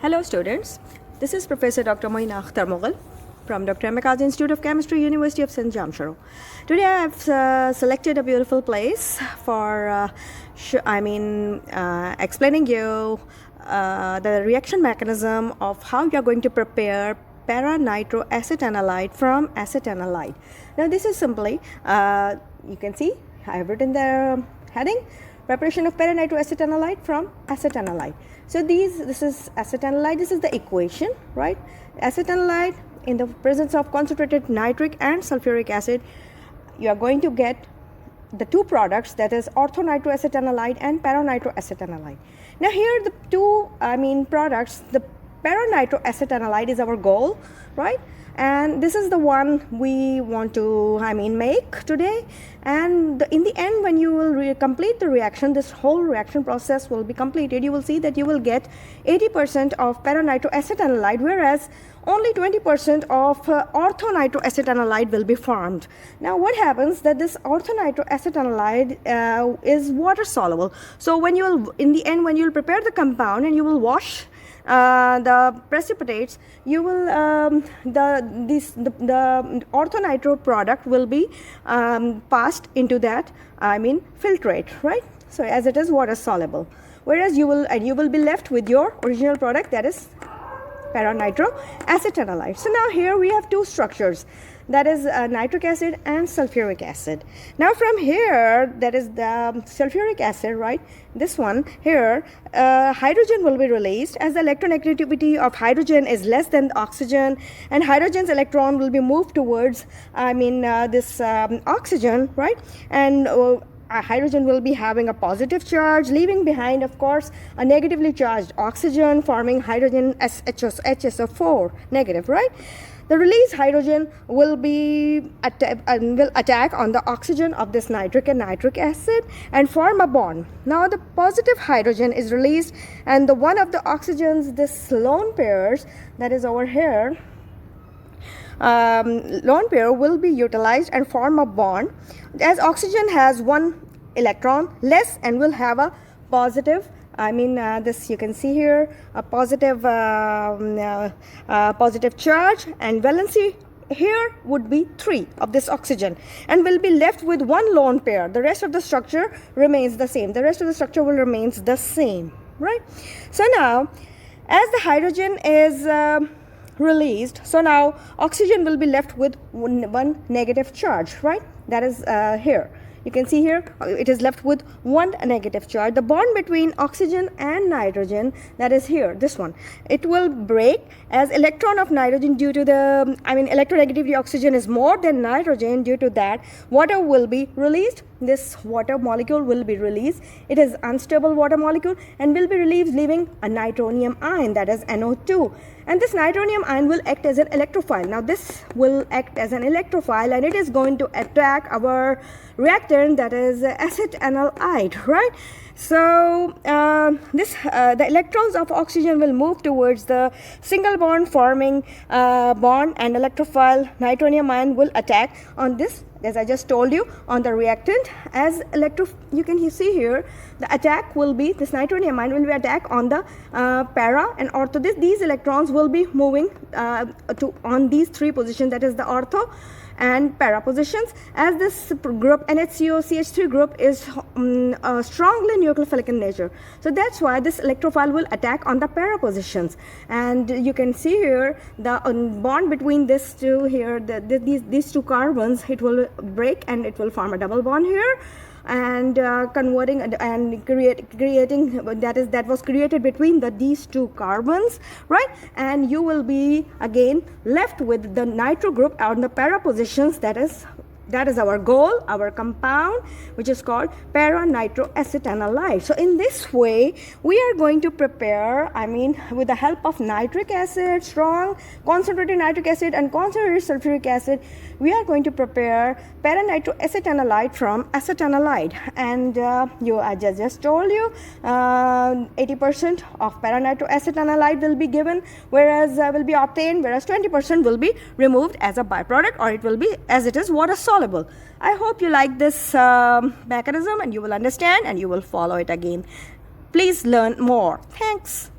Hello students, this is Professor Dr. Moina Akhtar Mughal from Dr. Amakazi Institute of Chemistry, University of St. Jamshoro. Today I have selected a beautiful place for explaining you the reaction mechanism of how you are going to prepare para-nitroacetanilide from acetanilide. Now this is simply, you can see I have written the heading, preparation of para-nitroacetanilide from acetanilide. So this is acetanilide, this is the equation, right? Acetanilide in the presence of concentrated nitric and sulfuric acid, you are going to get the two products, that is orthonitroacetanilide and para-nitroacetanilide. Now here the two products, the para-nitroacetanilide is our goal, right? And this is the one we want to make today. And in the end, when you will complete the reaction, this whole reaction process will be completed. You will see that you will get 80% of para-nitroacetanilide, whereas only 20% of orthonitroacetanilide will be formed. Now what happens that this orthonitroacetanilide is water soluble. So when you will, in the end, when you will prepare the compound and you will wash the precipitates, you will the orthonitro product will be passed into that filtrate, right? So as it is water soluble, whereas you will be left with your original product, that is para-nitroacetanilide. So now here we have two structures, that is nitric acid and sulfuric acid. Now from here, that is the sulfuric acid, right? This one here, hydrogen will be released as the electronegativity of hydrogen is less than the oxygen, and hydrogen's electron will be moved towards this oxygen, right? And hydrogen will be having a positive charge, leaving behind, of course, a negatively charged oxygen, forming hydrogen HSO4 negative, right? The released hydrogen will be attack on the oxygen of this nitric and nitric acid and form a bond. Now the positive hydrogen is released, and the one of the oxygens, this lone pairs, that is over here, lone pair will be utilized and form a bond, as oxygen has one electron less and will have a positive, this you can see here, a positive positive charge, and valency here would be 3 of this oxygen, and will be left with one lone pair. The rest of the structure remains the same. The rest of the structure will remains the same, right? So now as the hydrogen is released, so now oxygen will be left with one negative charge, right? That is here. You can see here it is left with one negative charge. The bond between oxygen and nitrogen, that is here, this one, it will break as electron of nitrogen due to the electronegativity oxygen is more than nitrogen. Due to that, water will be released. This water molecule will be released. It is unstable water molecule and will be released, leaving a nitronium ion, that is NO2. And this nitronium ion will act as an electrophile. Now this will act as an electrophile, and it is going to attack our reactant, that is acetanilide, right? So the electrons of oxygen will move towards the single bond forming bond, and electrophile nitronium ion will attack on this, as I just told you, on the reactant. As you can see here, the attack will be, this nitronium ion will be attack on the para and ortho. These electrons will be moving on these 3 positions, that is the ortho and para positions, as this group NHCO-CH3 group is strongly nucleophilic in nature. So that's why this electrophile will attack on the para positions. And you can see here the bond between these two here, these two carbons, it will break and it will form a double bond here, and converting and creating that was created between these two carbons, right? And you will be again left with the nitro group on the para positions. That is our goal, our compound, which is called para-nitroacetanilide. So in this way, we are going to prepare, with the help of nitric acid, strong concentrated nitric acid and concentrated sulfuric acid, we are going to prepare para-nitroacetanilide from acetanilide. And I just told you, 80% of para-nitroacetanilide will be given, whereas will be obtained, whereas 20% will be removed as a byproduct, or it will be as it is water soluble. I hope you like this mechanism and you will understand and you will follow it again. Please learn more. Thanks.